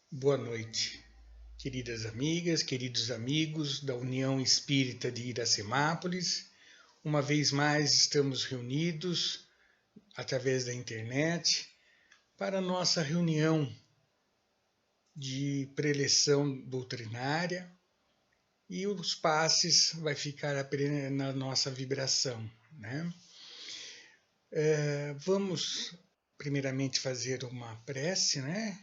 Boa noite, queridas amigas, queridos amigos da União Espírita de Iracemápolis. Uma vez mais estamos reunidos através da internet para a nossa reunião de preleção doutrinária e os passes vai ficar na nossa vibração, né? Vamos primeiramente fazer uma prece, né?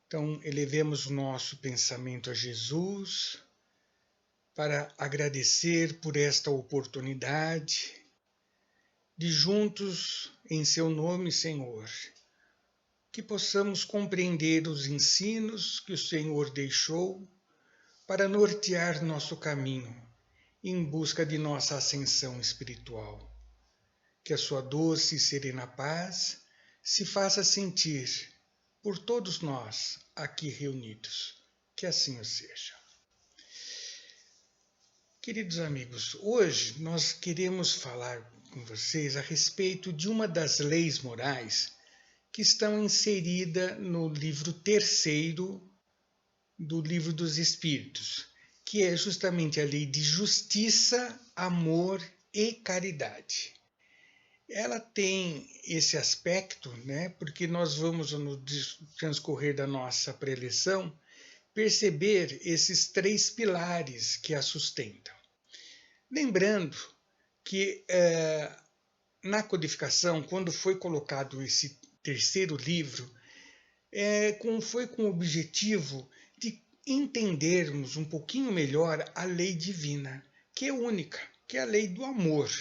Então, elevemos o nosso pensamento a Jesus para agradecer por esta oportunidade de juntos, em seu nome, Senhor, que possamos compreender os ensinos que o Senhor deixou para nortear nosso caminho em busca de nossa ascensão espiritual. Que a sua doce e serena paz se faça sentir por todos nós aqui reunidos. Que assim o seja. Queridos amigos, hoje nós queremos falar com vocês a respeito de uma das leis morais que estão inseridas no livro terceiro do Livro dos Espíritos, que é justamente a lei de justiça, amor e caridade. Ela tem esse aspecto, né, porque nós vamos, no transcorrer da nossa preleção, perceber esses três pilares que a sustentam. Lembrando que na codificação, quando foi colocado esse terceiro livro, foi com o objetivo de entendermos um pouquinho melhor a lei divina, que é única, que é a lei do amor.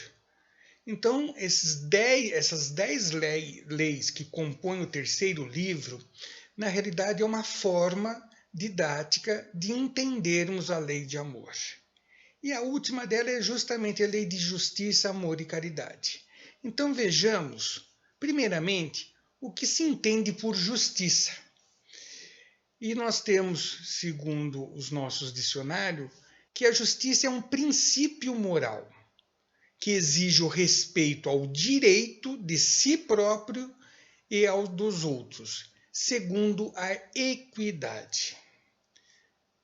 Então, essas 10 leis que compõem o terceiro livro, na realidade é uma forma didática de entendermos a lei de amor. E a última dela é justamente a lei de justiça, amor e caridade. Então vejamos, primeiramente, o que se entende por justiça. E nós temos, segundo os nossos dicionários, que a justiça é um princípio moral que exige o respeito ao direito de si próprio e ao dos outros, segundo a equidade.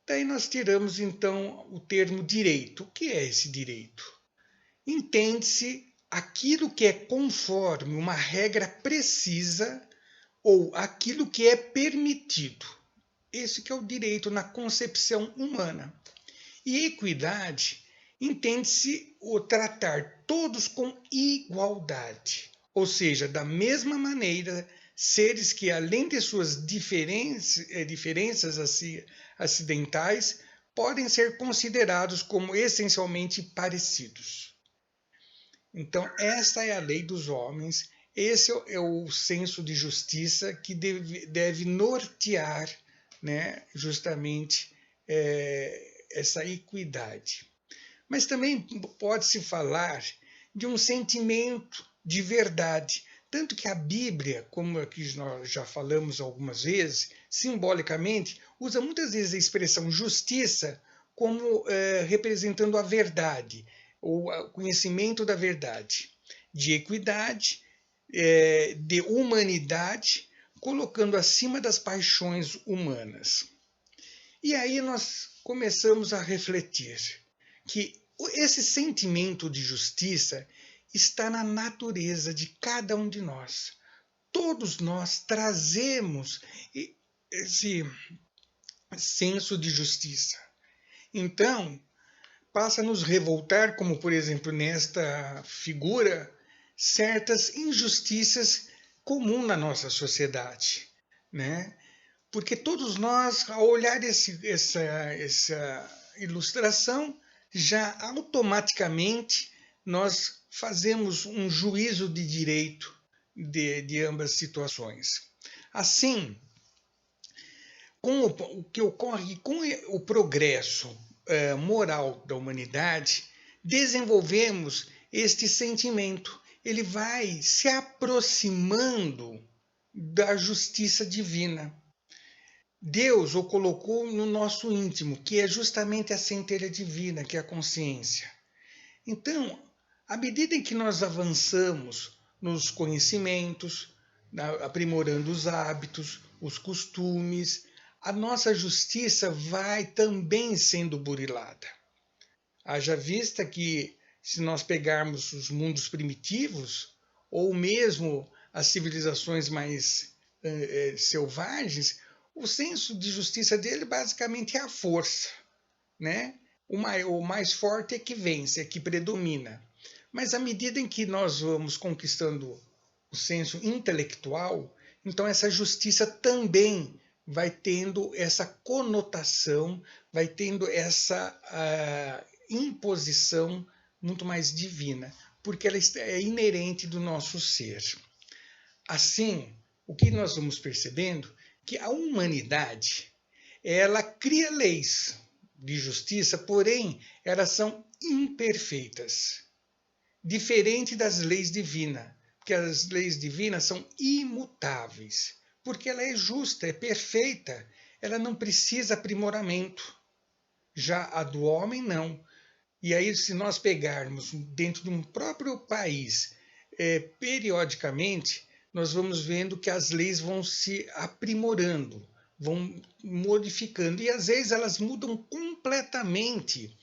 Daí nós tiramos, então, o termo direito. O que é esse direito? Entende-se aquilo que é conforme uma regra precisa ou aquilo que é permitido. Esse que é o direito na concepção humana. E equidade entende-se o tratar todos com igualdade, ou seja, da mesma maneira, seres que, além de suas diferenças acidentais, podem ser considerados como essencialmente parecidos. Então, essa é a lei dos homens, esse é o senso de justiça que deve nortear, né, justamente essa equidade. Mas também pode-se falar de um sentimento de verdade. Tanto que a Bíblia, como aqui nós já falamos algumas vezes, simbolicamente, usa muitas vezes a expressão justiça como representando a verdade, ou o conhecimento da verdade, de equidade, de humanidade, colocando acima das paixões humanas. E aí nós começamos a refletir que esse sentimento de justiça está na natureza de cada um de nós. Todos nós trazemos esse senso de justiça. Então, passa a nos revoltar, como por exemplo nesta figura, certas injustiças comuns na nossa sociedade, né? Porque todos nós, ao olhar essa ilustração, já automaticamente nós fazemos um juízo de direito de ambas situações. Assim, com o que ocorre com o progresso moral da humanidade, desenvolvemos este sentimento. Ele vai se aproximando da justiça divina. Deus o colocou no nosso íntimo, que é justamente a centelha divina, que é a consciência. Então, à medida em que nós avançamos nos conhecimentos, aprimorando os hábitos, os costumes, a nossa justiça vai também sendo burilada. Haja vista que, se nós pegarmos os mundos primitivos, ou mesmo as civilizações mais selvagens, o senso de justiça dele basicamente é a força, né? O mais forte é que vence, é que predomina. Mas à medida em que nós vamos conquistando o senso intelectual, então essa justiça também vai tendo essa conotação, vai tendo essa imposição muito mais divina, porque ela é inerente do nosso ser. Assim, o que nós vamos percebendo que a humanidade, ela cria leis de justiça, porém elas são imperfeitas, diferente das leis divinas, porque as leis divinas são imutáveis, porque ela é justa, é perfeita, ela não precisa aprimoramento. Já a do homem, não. E aí, se nós pegarmos dentro de um próprio país, periodicamente, nós vamos vendo que as leis vão se aprimorando, vão modificando, e às vezes elas mudam completamente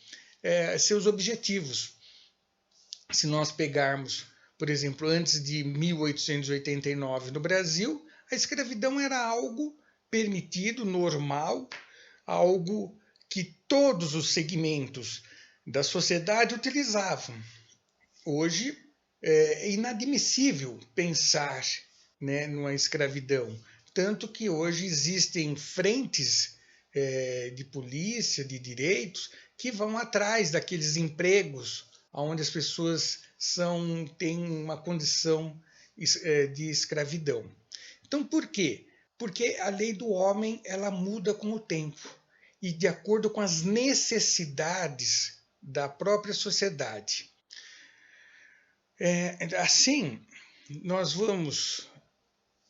seus objetivos. Se nós pegarmos, por exemplo, antes de 1889 no Brasil, a escravidão era algo permitido, normal, algo que todos os segmentos da sociedade utilizavam. Hoje é inadmissível pensar, né, numa escravidão, tanto que hoje existem frentes de polícia, de direitos, que vão atrás daqueles empregos onde as pessoas têm uma condição de escravidão. Então, por quê? Porque a lei do homem ela muda com o tempo e de acordo com as necessidades da própria sociedade. Assim, nós vamos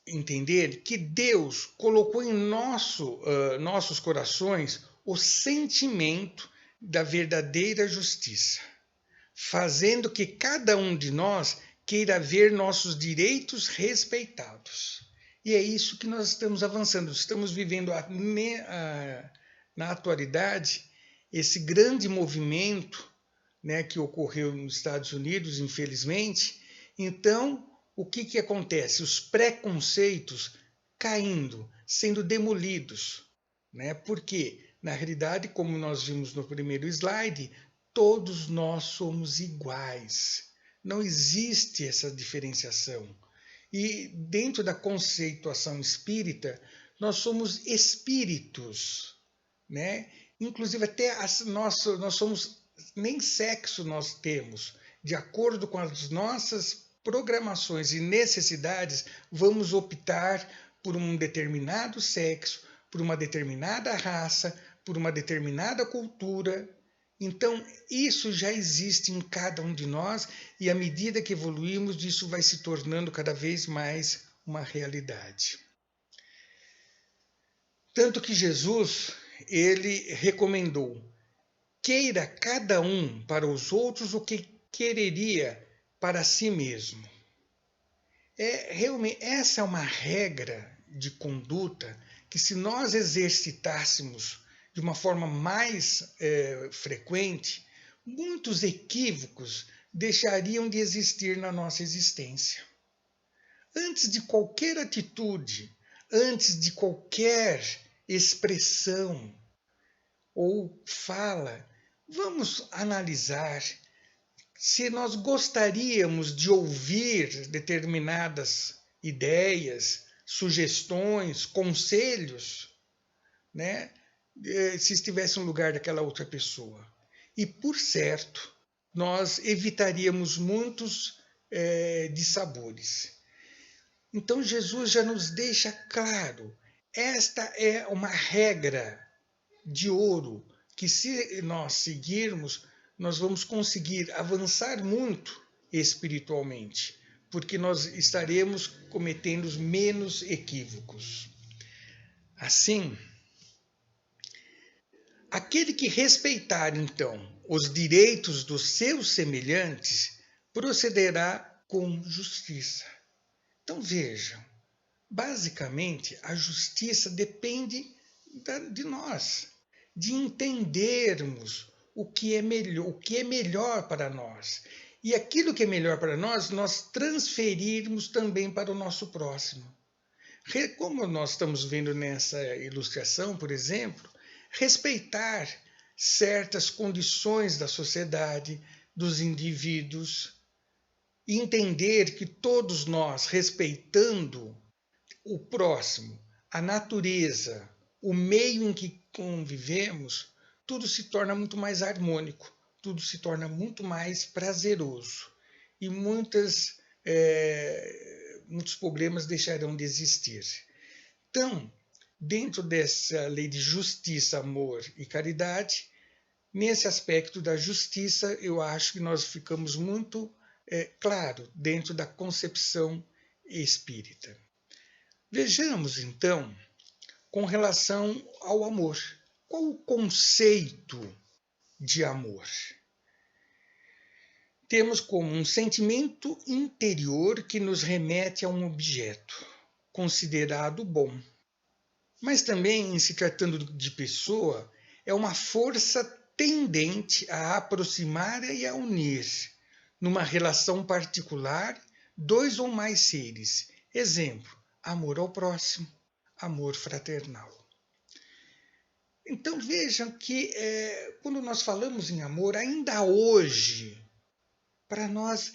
entender que Deus colocou em nossos corações o sentimento da verdadeira justiça, fazendo que cada um de nós queira ver nossos direitos respeitados. E é isso que nós estamos avançando. Estamos vivendo na atualidade esse grande movimento, né, que ocorreu nos Estados Unidos, infelizmente. Então, o que acontece? Os preconceitos caindo, sendo demolidos, né? Porque, na realidade, como nós vimos no primeiro slide, todos nós somos iguais. Não existe essa diferenciação. E dentro da conceituação espírita, nós somos espíritos, né? Inclusive até nós somos, nem sexo nós temos. De acordo com as nossas programações e necessidades, vamos optar por um determinado sexo, por uma determinada raça, por uma determinada cultura. Então, isso já existe em cada um de nós e à medida que evoluímos, isso vai se tornando cada vez mais uma realidade. Tanto que Jesus, ele recomendou: queira cada um para os outros o que quereria para si mesmo. Realmente, essa é uma regra de conduta que, se nós exercitássemos de uma forma mais frequente, muitos equívocos deixariam de existir na nossa existência. Antes de qualquer atitude, antes de qualquer expressão ou fala, vamos analisar se nós gostaríamos de ouvir determinadas ideias, sugestões, conselhos, né? Se estivesse no lugar daquela outra pessoa. E, por certo, nós evitaríamos muitos dissabores. Então, Jesus já nos deixa claro, esta é uma regra de ouro, que se nós seguirmos, nós vamos conseguir avançar muito espiritualmente, porque nós estaremos cometendo menos equívocos. Assim, aquele que respeitar, então, os direitos dos seus semelhantes, procederá com justiça. Então, vejam, basicamente, a justiça depende de nós, de entendermos o que é melhor para nós. E aquilo que é melhor para nós, nós transferirmos também para o nosso próximo. Como nós estamos vendo nessa ilustração, por exemplo, respeitar certas condições da sociedade, dos indivíduos, e entender que todos nós, respeitando o próximo, a natureza, o meio em que convivemos, tudo se torna muito mais harmônico, tudo se torna muito mais prazeroso e muitos problemas deixarão de existir. Então, dentro dessa lei de justiça, amor e caridade, nesse aspecto da justiça, eu acho que nós ficamos muito claro dentro da concepção espírita. Vejamos, então, com relação ao amor. Qual o conceito de amor? Temos como um sentimento interior que nos remete a um objeto considerado bom. Mas também, em se tratando de pessoa, é uma força tendente a aproximar e a unir, numa relação particular, dois ou mais seres. Exemplo, amor ao próximo, amor fraternal. Então vejam que quando nós falamos em amor, ainda hoje, para nós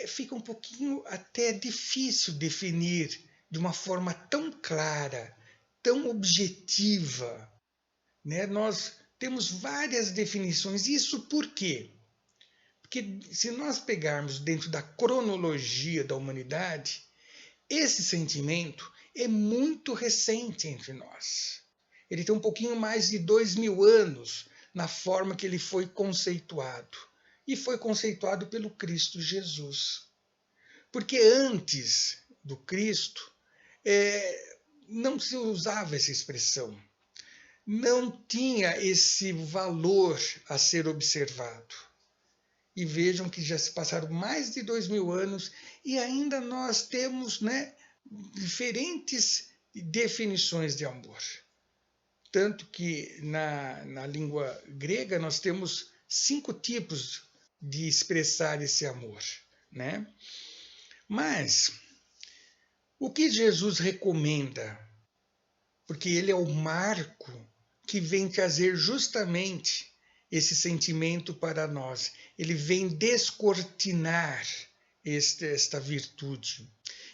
fica um pouquinho até difícil definir de uma forma tão clara, tão objetiva. Né? Nós temos várias definições. Isso por quê? Porque se nós pegarmos dentro da cronologia da humanidade, esse sentimento é muito recente entre nós. Ele tem um pouquinho mais de 2000 anos na forma que ele foi conceituado. E foi conceituado pelo Cristo Jesus. Porque antes do Cristo, não se usava essa expressão. Não tinha esse valor a ser observado. E vejam que já se passaram mais de 2000 anos e ainda nós temos diferentes definições de amor. Tanto que na língua grega nós temos 5 tipos de expressar esse amor. Né? Mas o que Jesus recomenda? Porque ele é o marco que vem trazer justamente esse sentimento para nós. Ele vem descortinar esta virtude.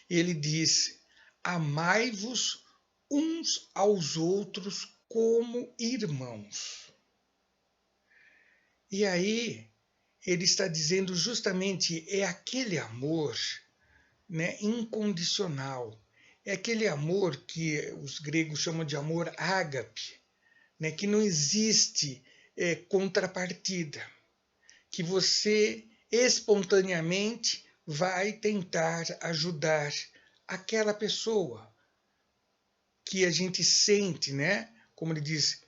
Ele diz: amai-vos uns aos outros como irmãos. E aí ele está dizendo justamente é aquele amor incondicional. É aquele amor que os gregos chamam de amor ágape, que não existe contrapartida, que você espontaneamente vai tentar ajudar aquela pessoa que a gente sente, como ele diz,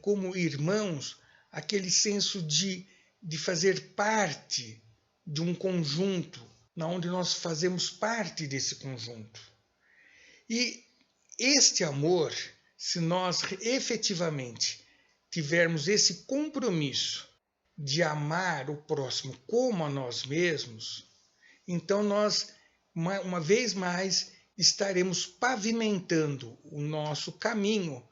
como irmãos, aquele senso de fazer parte de um conjunto, onde nós fazemos parte desse conjunto. E este amor, se nós efetivamente tivermos esse compromisso de amar o próximo como a nós mesmos, então nós, uma vez mais, estaremos pavimentando o nosso caminho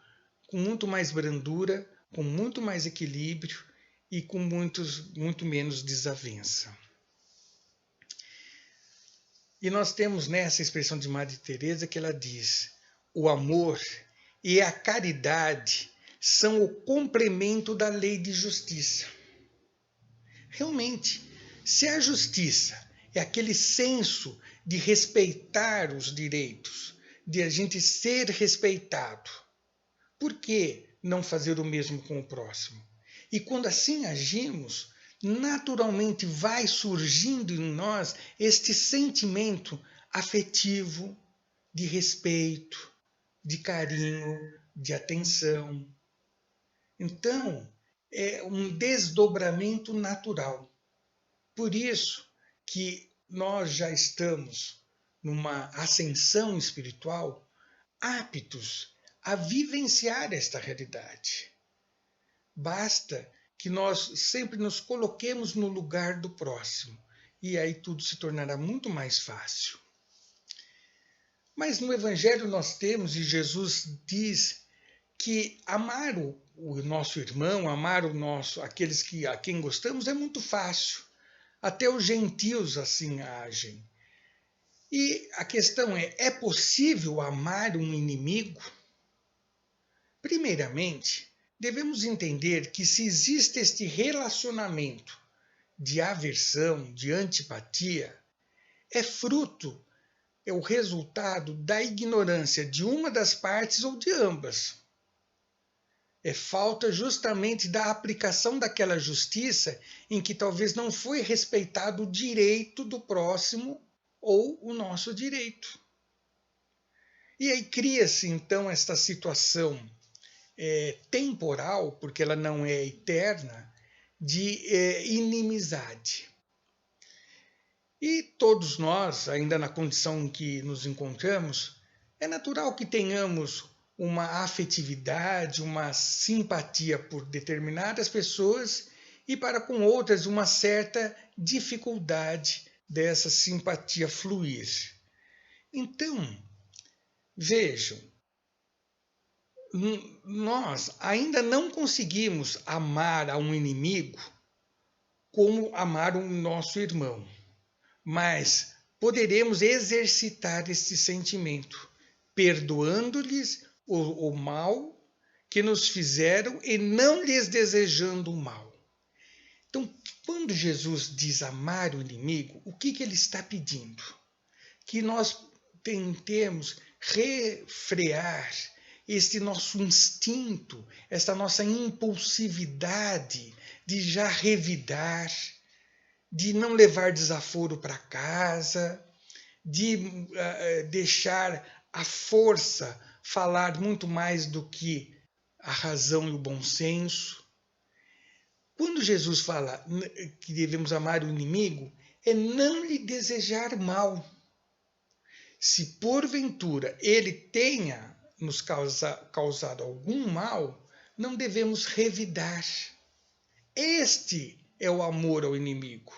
com muito mais brandura, com muito mais equilíbrio e com muito menos desavença. E nós temos nessa expressão de Madre Teresa que ela diz: o amor e a caridade são o complemento da lei de justiça. Realmente, se a justiça é aquele senso de respeitar os direitos, de a gente ser respeitado, por que não fazer o mesmo com o próximo? E quando assim agimos, naturalmente vai surgindo em nós este sentimento afetivo, de respeito, de carinho, de atenção. Então, é um desdobramento natural. Por isso que nós já estamos numa ascensão espiritual aptos a vivenciar esta realidade. Basta que nós sempre nos coloquemos no lugar do próximo, e aí tudo se tornará muito mais fácil. Mas no Evangelho nós temos, e Jesus diz, que amar o nosso irmão, amar aqueles a quem gostamos, é muito fácil. Até os gentios assim agem. E a questão é possível amar um inimigo? Primeiramente, devemos entender que se existe este relacionamento de aversão, de antipatia, é o resultado da ignorância de uma das partes ou de ambas. É falta justamente da aplicação daquela justiça em que talvez não foi respeitado o direito do próximo ou o nosso direito. E aí cria-se então esta situação temporal, porque ela não é eterna, de inimizade. E todos nós, ainda na condição em que nos encontramos, é natural que tenhamos uma afetividade, uma simpatia por determinadas pessoas e para com outras uma certa dificuldade dessa simpatia fluir. Então, vejam, nós ainda não conseguimos amar a um inimigo como amar o nosso irmão, mas poderemos exercitar esse sentimento, perdoando-lhes o mal que nos fizeram e não lhes desejando o mal. Então, quando Jesus diz amar o inimigo, o que ele está pedindo? Que nós tentemos refrear este nosso instinto, esta nossa impulsividade de já revidar, de não levar desaforo para casa, de deixar a força falar muito mais do que a razão e o bom senso. Quando Jesus fala que devemos amar o inimigo, é não lhe desejar mal. Se porventura ele tenha nos causado algum mal, não devemos revidar. Este é o amor ao inimigo.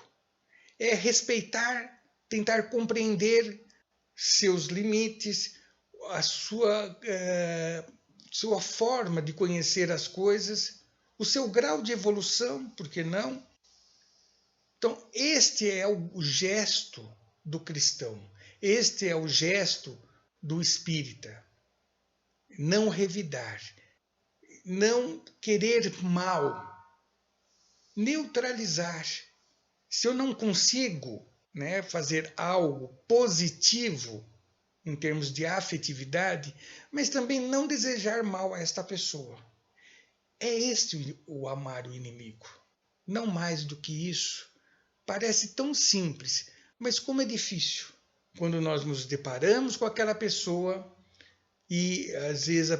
É respeitar, tentar compreender seus limites, a sua forma de conhecer as coisas, o seu grau de evolução, por que não? Então, este é o gesto do cristão, este é o gesto do espírita. Não revidar, não querer mal, neutralizar. Se eu não consigo fazer algo positivo em termos de afetividade, mas também não desejar mal a esta pessoa. É este o amar o inimigo. Não mais do que isso. Parece tão simples, mas como é difícil quando nós nos deparamos com aquela pessoa e às vezes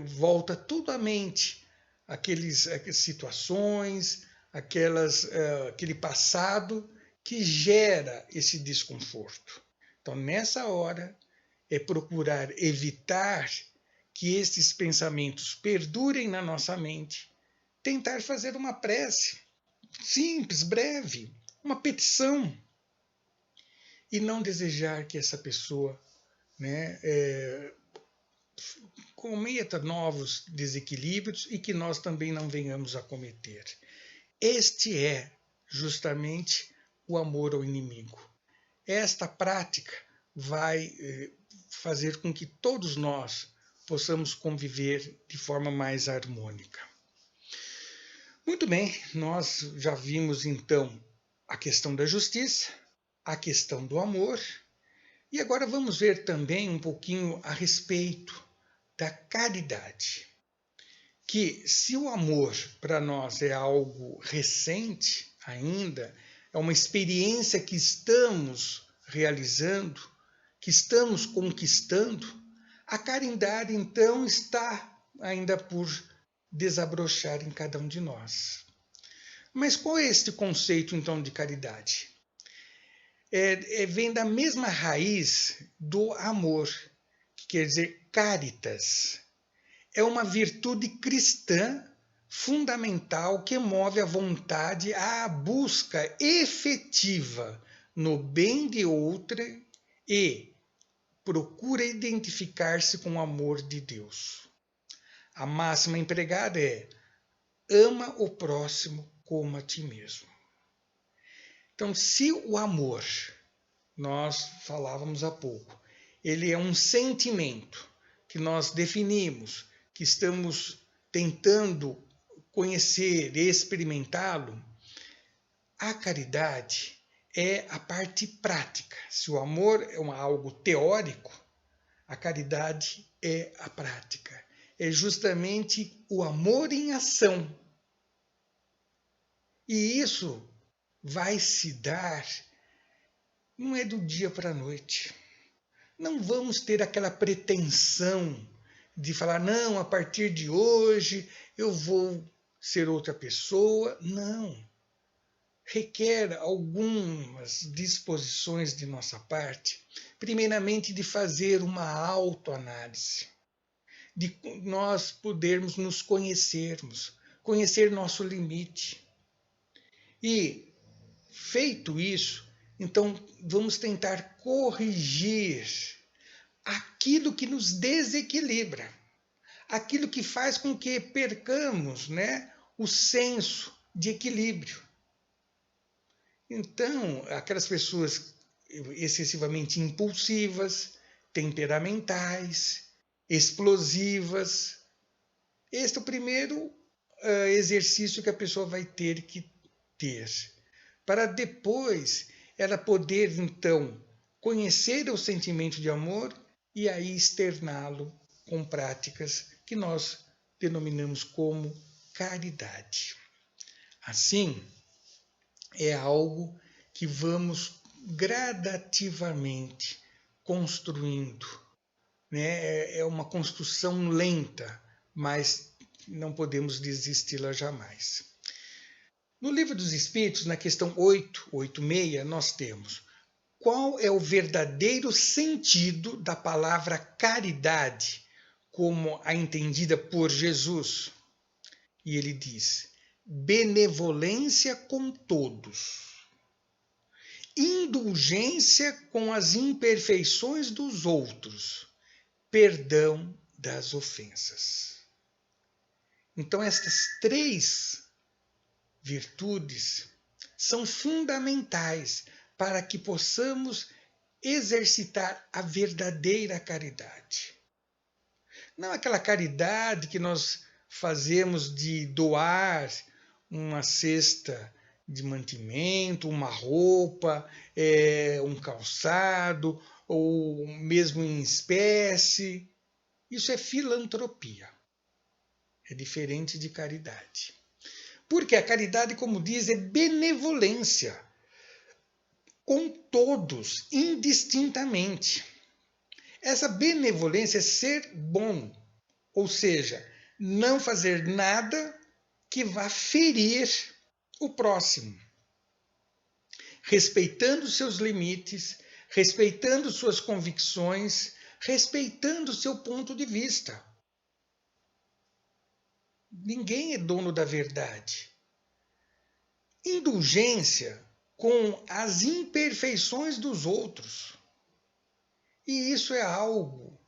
volta tudo à mente, aquelas situações, aquele passado que gera esse desconforto. Então, nessa hora, é procurar evitar que esses pensamentos perdurem na nossa mente, tentar fazer uma prece simples, breve, uma petição, e não desejar que essa pessoa cometa novos desequilíbrios e que nós também não venhamos a cometer. Este é justamente o amor ao inimigo. Esta prática vai fazer com que todos nós possamos conviver de forma mais harmônica. Muito bem, nós já vimos então a questão da justiça, a questão do amor, e agora vamos ver também um pouquinho a respeito da caridade. Que se o amor para nós é algo recente ainda, é uma experiência que estamos realizando, que estamos conquistando, a caridade então está ainda por desabrochar em cada um de nós. Mas qual é este conceito então de caridade? Vem da mesma raiz do amor, que quer dizer caritas. é uma virtude cristã fundamental que move a vontade à busca efetiva no bem de outra e procura identificar-se com o amor de Deus. A máxima empregada é: ama o próximo como a ti mesmo. Então, se o amor, nós falávamos há pouco, ele é um sentimento que nós definimos, que estamos tentando conhecer e experimentá-lo, a caridade é a parte prática. Se o amor é algo teórico, a caridade é a prática. É justamente o amor em ação. E isso vai se dar, não é do dia para a noite. Não vamos ter aquela pretensão de falar, não, a partir de hoje eu vou ser outra pessoa. Não. Requer algumas disposições de nossa parte, primeiramente de fazer uma autoanálise, de nós podermos nos conhecermos, conhecer nosso limite. E, feito isso, então vamos tentar corrigir aquilo que nos desequilibra, aquilo que faz com que percamos, o senso de equilíbrio. Então, aquelas pessoas excessivamente impulsivas, temperamentais, explosivas, este é o primeiro exercício que a pessoa vai ter que ter, para depois ela poder, então, conhecer o sentimento de amor e aí externá-lo com práticas que nós denominamos como caridade. Assim, é algo que vamos gradativamente construindo. É uma construção lenta, mas não podemos desisti-la jamais. No Livro dos Espíritos, na questão 886, nós temos: qual é o verdadeiro sentido da palavra caridade, como a entendida por Jesus? E ele diz: benevolência com todos, indulgência com as imperfeições dos outros, perdão das ofensas. Então, estas três virtudes são fundamentais para que possamos exercitar a verdadeira caridade. Não aquela caridade que nós fazemos de doar uma cesta de mantimento, uma roupa, um calçado, ou mesmo em espécie. Isso é filantropia. É diferente de caridade. Porque a caridade, como diz, é benevolência com todos, indistintamente. Essa benevolência é ser bom, ou seja, não fazer nada que vá ferir o próximo, respeitando seus limites, respeitando suas convicções, respeitando seu ponto de vista. Ninguém é dono da verdade. Indulgência com as imperfeições dos outros. E isso é algo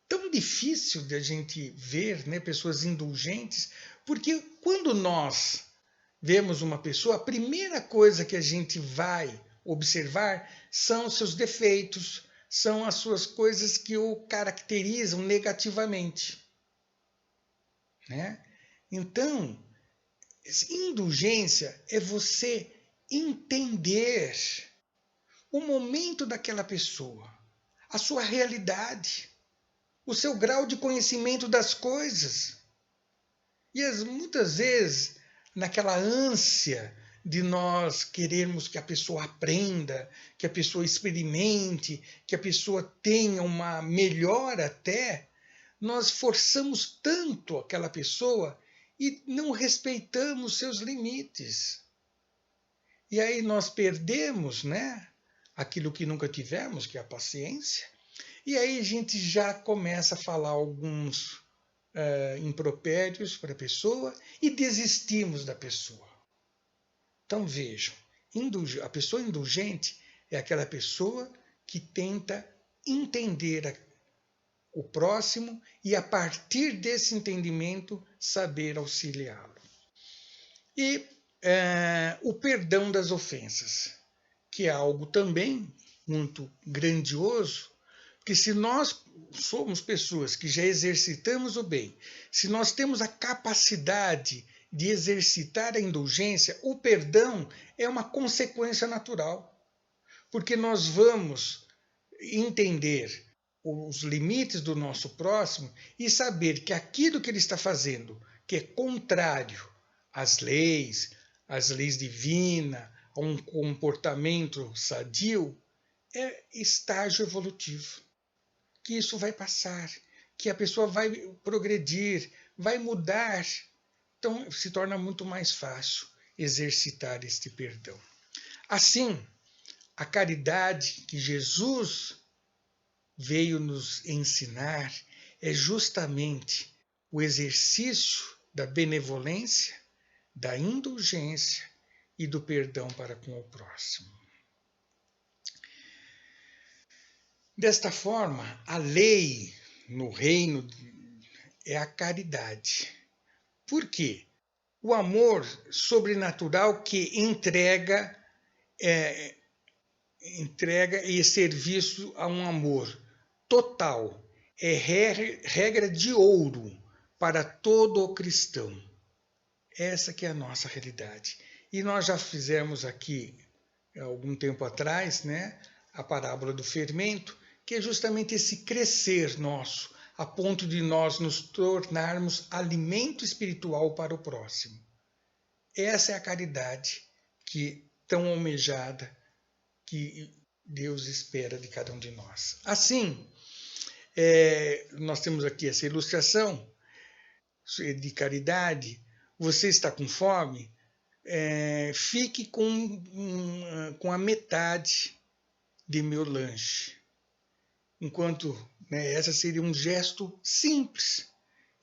tão difícil de a gente ver, pessoas indulgentes, porque quando nós vemos uma pessoa, a primeira coisa que a gente vai observar são seus defeitos, são as suas coisas que o caracterizam negativamente. Então, indulgência é você entender o momento daquela pessoa, a sua realidade, o seu grau de conhecimento das coisas. E muitas vezes, naquela ânsia de nós querermos que a pessoa aprenda, que a pessoa experimente, que a pessoa tenha uma melhora até, nós forçamos tanto aquela pessoa e não respeitamos seus limites. E aí nós perdemos, aquilo que nunca tivemos, que é a paciência. E aí a gente já começa a falar alguns impropérios para a pessoa e desistimos da pessoa. Então vejam, a pessoa indulgente é aquela pessoa que tenta entender o próximo e, a partir desse entendimento, saber auxiliá-lo. E o perdão das ofensas, que é algo também muito grandioso, porque se nós somos pessoas que já exercitamos o bem, se nós temos a capacidade de exercitar a indulgência, o perdão é uma consequência natural, porque nós vamos entender os limites do nosso próximo e saber que aquilo que ele está fazendo, que é contrário às leis divinas, a um comportamento sadio, é estágio evolutivo. Que isso vai passar, que a pessoa vai progredir, vai mudar. Então se torna muito mais fácil exercitar este perdão. Assim, a caridade que Jesus veio nos ensinar é justamente o exercício da benevolência, da indulgência e do perdão para com o próximo. Desta forma, a lei no reino é a caridade. Por quê? O amor sobrenatural que entrega e serviço a um amor total. É regra de ouro para todo o cristão. Essa que é a nossa realidade. E nós já fizemos aqui, algum tempo atrás, a parábola do fermento, que é justamente esse crescer nosso, a ponto de nós nos tornarmos alimento espiritual para o próximo. Essa é a caridade que tão almejada que Deus espera de cada um de nós. Assim, nós temos aqui essa ilustração de caridade. Você está com fome? Fique com a metade de meu lanche. Enquanto essa seria um gesto simples.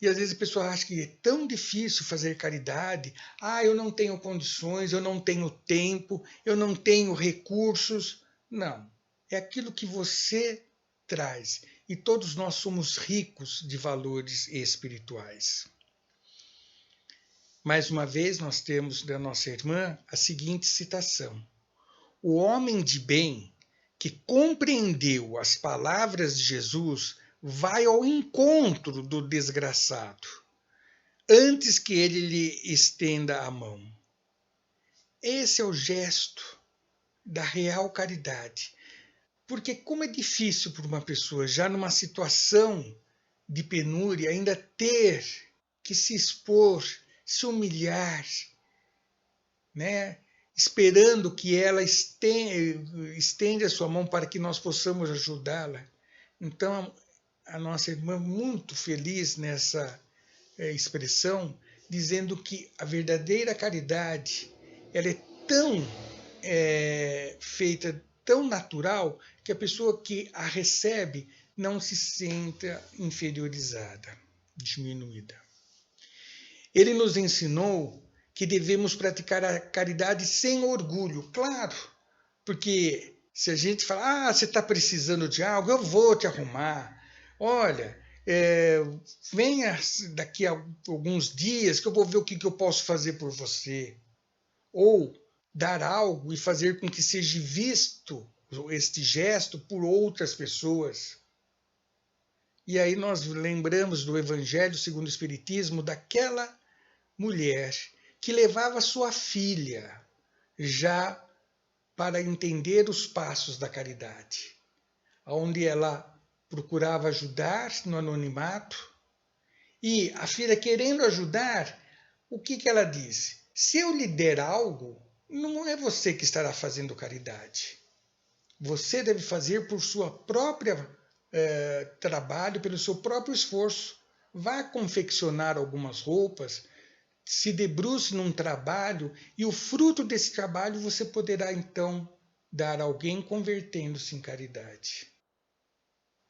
E às vezes a pessoa acha que é tão difícil fazer caridade. Eu não tenho condições, eu não tenho tempo, eu não tenho recursos. Não, é aquilo que você traz. E todos nós somos ricos de valores espirituais. Mais uma vez, nós temos da nossa irmã a seguinte citação: o homem de bem que compreendeu as palavras de Jesus vai ao encontro do desgraçado, antes que ele lhe estenda a mão. Esse é o gesto da real caridade. Porque como é difícil para uma pessoa, já numa situação de penúria, ainda ter que se expor, se humilhar, esperando que ela estenda a sua mão para que nós possamos ajudá-la. Então, a nossa irmã muito feliz nessa expressão, dizendo que a verdadeira caridade ela é tão feita, tão natural, que a pessoa que a recebe não se sinta inferiorizada, diminuída. Ele nos ensinou que devemos praticar a caridade sem orgulho, claro, porque se a gente fala, você está precisando de algo, eu vou te arrumar. Olha, venha daqui a alguns dias que eu vou ver o que eu posso fazer por você. Ou dar algo e fazer com que seja visto este gesto por outras pessoas. E aí nós lembramos do Evangelho segundo o Espiritismo daquela mulher que levava sua filha já para entender os passos da caridade, onde ela procurava ajudar no anonimato, e a filha querendo ajudar, o que ela disse? Se eu lhe der algo, não é você que estará fazendo caridade. Você deve fazer por sua própria trabalho, pelo seu próprio esforço. Vá confeccionar algumas roupas, se debruce num trabalho e o fruto desse trabalho você poderá então dar a alguém convertendo-se em caridade.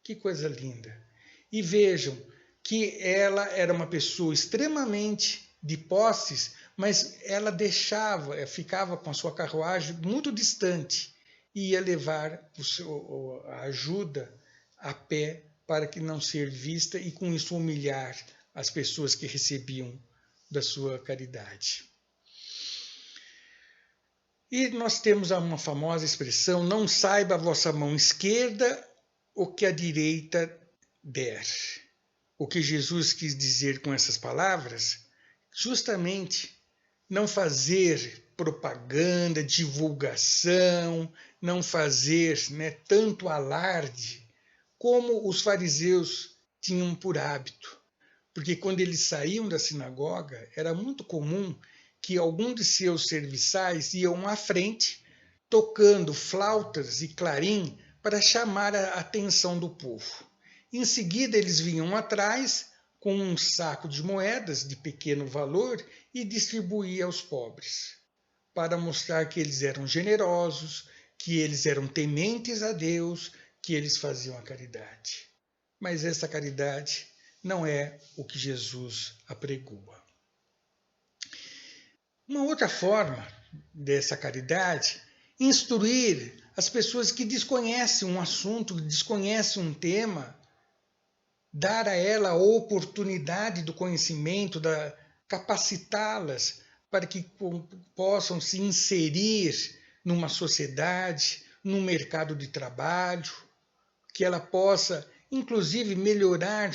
Que coisa linda! E vejam que ela era uma pessoa extremamente de posses, mas ela ficava com a sua carruagem muito distante e ia levar a ajuda a pé para que não ser vista e com isso humilhar as pessoas que recebiam da sua caridade. E nós temos uma famosa expressão: não saiba a vossa mão esquerda o que a direita der. O que Jesus quis dizer com essas palavras? Justamente não fazer propaganda, divulgação, não fazer tanto alarde como os fariseus tinham por hábito. Porque quando eles saíam da sinagoga, era muito comum que algum de seus serviçais iam à frente, tocando flautas e clarim para chamar a atenção do povo. Em seguida, eles vinham atrás com um saco de moedas de pequeno valor e distribuía aos pobres, para mostrar que eles eram generosos, que eles eram tementes a Deus, que eles faziam a caridade. Mas essa caridade não é o que Jesus apregoa. Uma outra forma dessa caridade, instruir as pessoas que desconhecem um assunto, desconhecem um tema, dar a ela a oportunidade do conhecimento, capacitá-las para que possam se inserir numa sociedade, num mercado de trabalho, que ela possa, inclusive, melhorar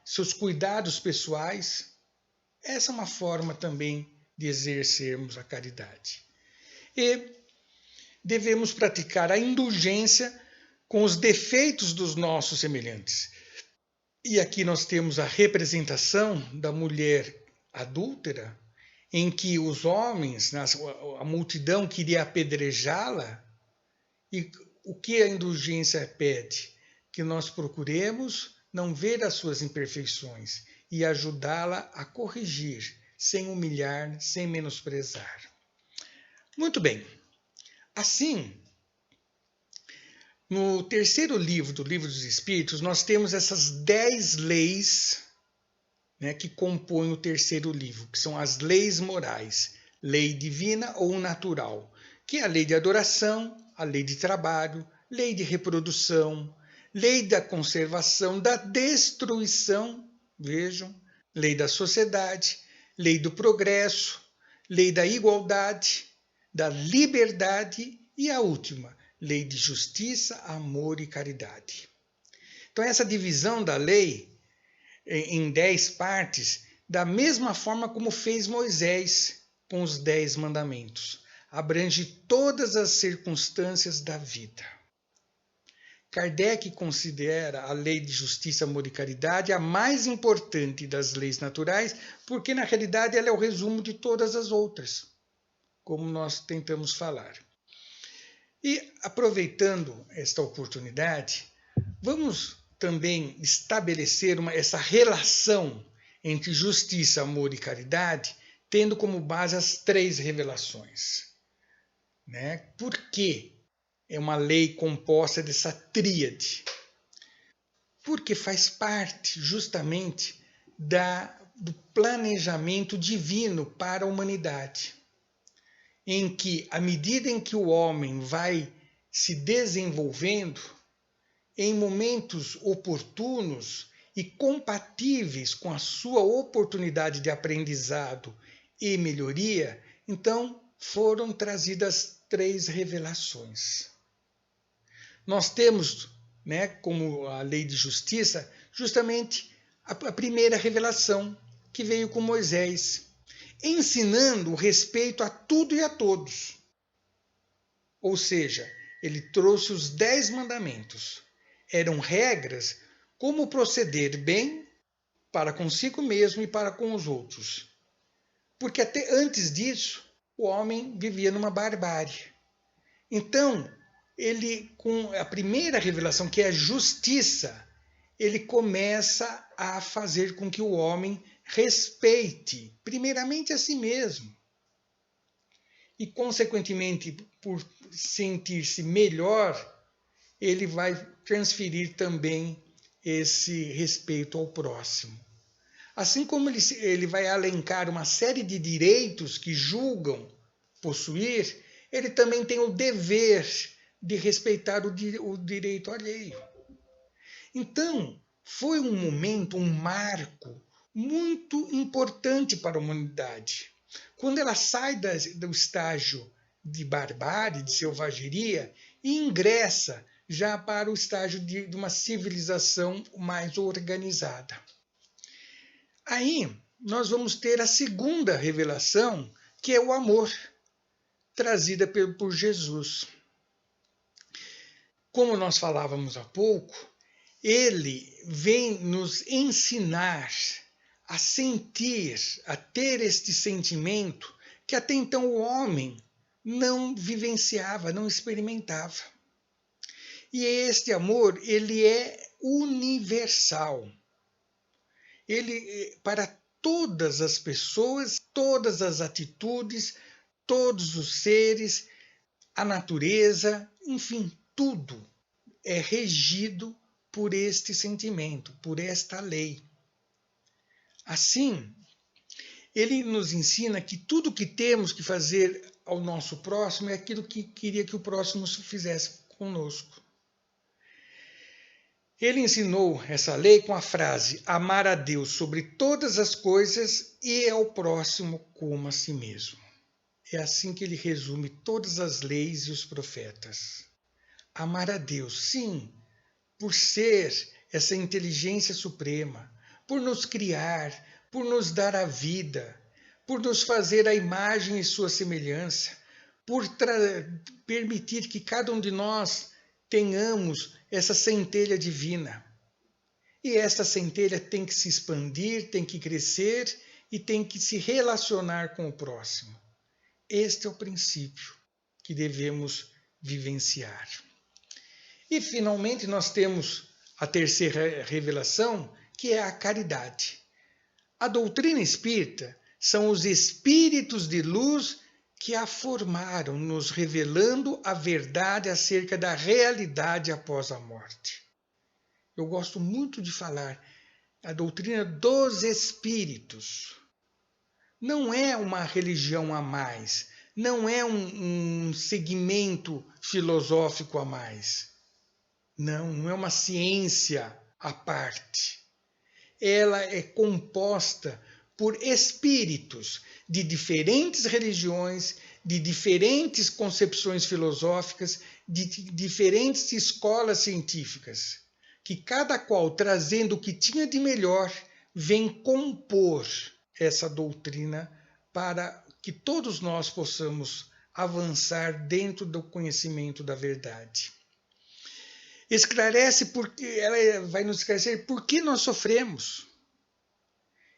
seus cuidados pessoais. Essa é uma forma também de exercermos a caridade. E devemos praticar a indulgência com os defeitos dos nossos semelhantes. E aqui nós temos a representação da mulher adúltera, em que os homens, a multidão queria apedrejá-la, e o que a indulgência pede? Que nós procuremos não ver as suas imperfeições e ajudá-la a corrigir, sem humilhar, sem menosprezar. Muito bem. Assim, no terceiro livro do Livro dos Espíritos, nós temos essas 10 leis que compõem o terceiro livro, que são as leis morais, lei divina ou natural, que é a lei de adoração, a lei de trabalho, lei de reprodução, lei da conservação, da destruição, vejam, lei da sociedade, lei do progresso, lei da igualdade, da liberdade e a última, lei de justiça, amor e caridade. Então essa divisão da lei em 10 partes, da mesma forma como fez Moisés com os 10 mandamentos, abrange todas as circunstâncias da vida. Kardec considera a lei de justiça, amor e caridade a mais importante das leis naturais, porque na realidade ela é o resumo de todas as outras, como nós tentamos falar. E aproveitando esta oportunidade, vamos também estabelecer essa relação entre justiça, amor e caridade, tendo como base as 3 revelações. Por que é uma lei composta dessa tríade? Porque faz parte justamente do planejamento divino para a humanidade, em que, à medida em que o homem vai se desenvolvendo, em momentos oportunos e compatíveis com a sua oportunidade de aprendizado e melhoria, então foram trazidas 3 revelações. Nós temos, como a lei de justiça, justamente a primeira revelação que veio com Moisés, ensinando o respeito a tudo e a todos. Ou seja, ele trouxe os 10 mandamentos. Eram regras como proceder bem para consigo mesmo e para com os outros. Porque até antes disso, o homem vivia numa barbárie. Então, ele, com a primeira revelação, que é a justiça, ele começa a fazer com que o homem respeite, primeiramente, a si mesmo. E, consequentemente, por sentir-se melhor, ele vai transferir também esse respeito ao próximo. Assim como ele vai alencar uma série de direitos que julgam possuir, ele também tem o dever de respeitar o direito alheio. Então, foi um momento, um marco muito importante para a humanidade. Quando ela sai do estágio de barbárie, de selvageria, e ingressa já para o estágio de uma civilização mais organizada. Aí nós vamos ter a segunda revelação, que é o amor, trazida por Jesus. Como nós falávamos há pouco, ele vem nos ensinar a sentir, a ter este sentimento que até então o homem não vivenciava, não experimentava. E este amor, ele é universal. Ele, para todas as pessoas, todas as atitudes, todos os seres, a natureza, enfim, tudo é regido por este sentimento, por esta lei. Assim, ele nos ensina que tudo que temos que fazer ao nosso próximo é aquilo que queria que o próximo fizesse conosco. Ele ensinou essa lei com a frase: amar a Deus sobre todas as coisas e ao próximo como a si mesmo. É assim que ele resume todas as leis e os profetas. Amar a Deus, sim, por ser essa inteligência suprema, por nos criar, por nos dar a vida, por nos fazer a imagem e sua semelhança, por permitir que cada um de nós tenhamos essa centelha divina. E essa centelha tem que se expandir, tem que crescer e tem que se relacionar com o próximo. Este é o princípio que devemos vivenciar. E, finalmente, nós temos a terceira revelação, que é a caridade. A doutrina espírita são os espíritos de luz que a formaram, nos revelando a verdade acerca da realidade após a morte. Eu gosto muito de falar a doutrina dos espíritos. Não é uma religião a mais, não é um segmento filosófico a mais. Não é uma ciência à parte. Ela é composta por espíritos de diferentes religiões, de diferentes concepções filosóficas, de diferentes escolas científicas, que cada qual, trazendo o que tinha de melhor, vem compor essa doutrina para que todos nós possamos avançar dentro do conhecimento da verdade. Esclarece porque ela vai nos esclarecer por que nós sofremos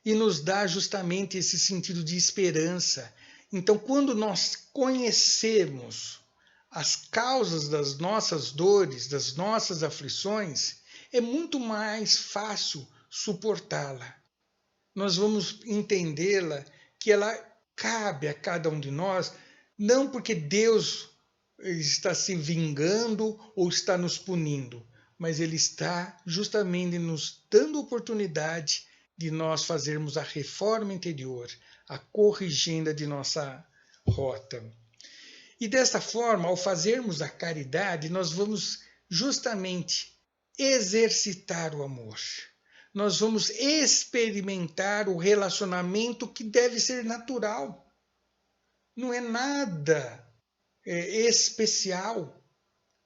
e nos dá justamente esse sentido de esperança. Então, quando nós conhecemos as causas das nossas dores, das nossas aflições, é muito mais fácil suportá-la. Nós vamos entendê-la, que ela cabe a cada um de nós, não porque Deus está se vingando ou está nos punindo, mas Ele está justamente nos dando oportunidade de nós fazermos a reforma interior, a corrigenda de nossa rota. E desta forma, ao fazermos a caridade, nós vamos justamente exercitar o amor. Nós vamos experimentar o relacionamento que deve ser natural. Não é nada especial.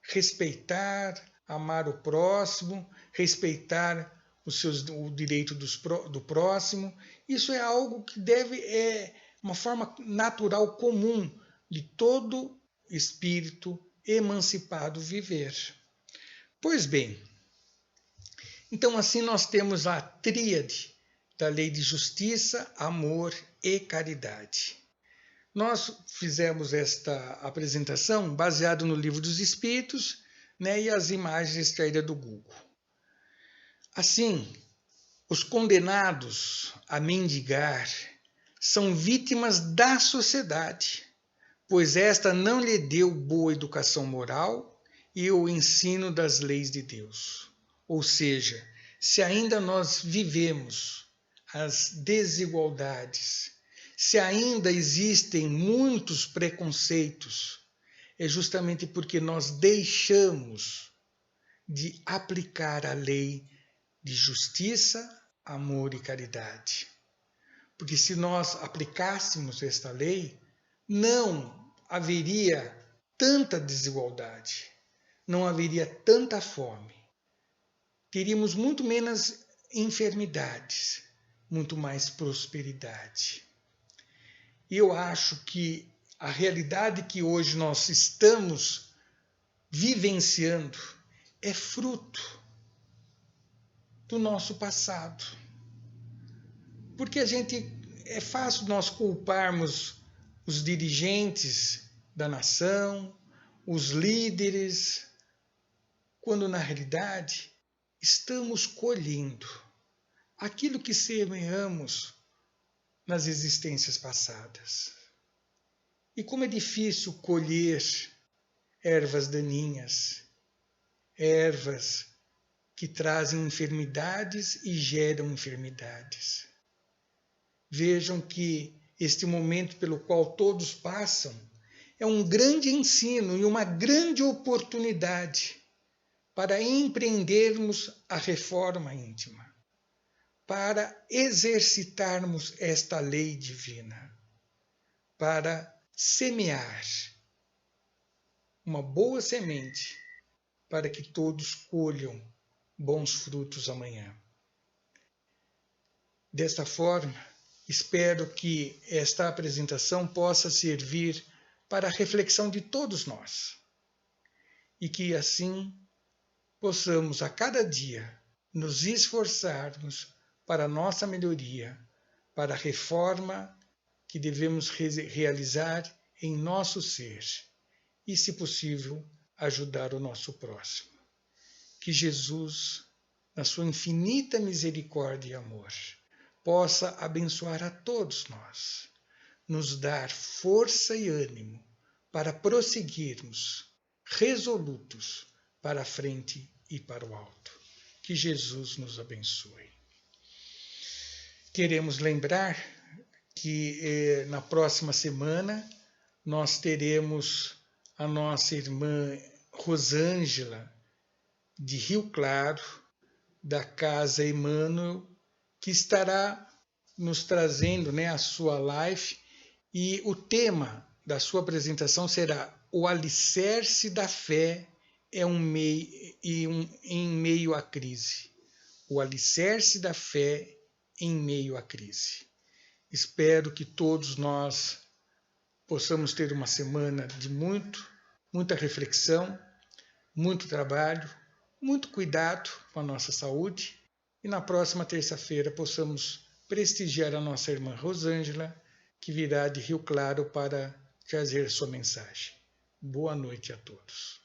Respeitar, amar o próximo, respeitar o direito do próximo. Isso é algo que é uma forma natural comum de todo espírito emancipado viver. Pois bem, então assim nós temos a tríade da lei de justiça, amor e caridade. Nós fizemos esta apresentação baseado no Livro dos Espíritos, né, e as imagens extraídas do Google. Assim, os condenados a mendigar são vítimas da sociedade, pois esta não lhe deu boa educação moral e o ensino das leis de Deus. Ou seja, se ainda nós vivemos as desigualdades, se ainda existem muitos preconceitos, é justamente porque nós deixamos de aplicar a lei de justiça, amor e caridade. Porque se nós aplicássemos esta lei, não haveria tanta desigualdade, não haveria tanta fome. Teríamos muito menos enfermidades, muito mais prosperidade. E eu acho que a realidade que hoje nós estamos vivenciando é fruto do nosso passado. Porque é fácil nós culparmos os dirigentes da nação, os líderes, quando na realidade estamos colhendo aquilo que semeamos nas existências passadas. E como é difícil colher ervas daninhas, ervas que trazem enfermidades e geram enfermidades. Vejam que este momento pelo qual todos passam é um grande ensino e uma grande oportunidade para empreendermos a reforma íntima, para exercitarmos esta lei divina, para semear uma boa semente para que todos colham bons frutos amanhã. Desta forma, espero que esta apresentação possa servir para a reflexão de todos nós e que assim possamos a cada dia nos esforçarmos para a nossa melhoria, para a reforma que devemos realizar em nosso ser e, se possível, ajudar o nosso próximo. Que Jesus, na sua infinita misericórdia e amor, possa abençoar a todos nós, nos dar força e ânimo para prosseguirmos resolutos para a frente e para o alto. Que Jesus nos abençoe. Queremos lembrar que na próxima semana nós teremos a nossa irmã Rosângela, de Rio Claro, da Casa Emmanuel, que estará nos trazendo a sua live, e o tema da sua apresentação será O Alicerce da Fé em meio à crise. O alicerce da fé em meio à crise. Espero que todos nós possamos ter uma semana de muita reflexão, muito trabalho, muito cuidado com a nossa saúde, e na próxima terça-feira possamos prestigiar a nossa irmã Rosângela, que virá de Rio Claro para trazer sua mensagem. Boa noite a todos.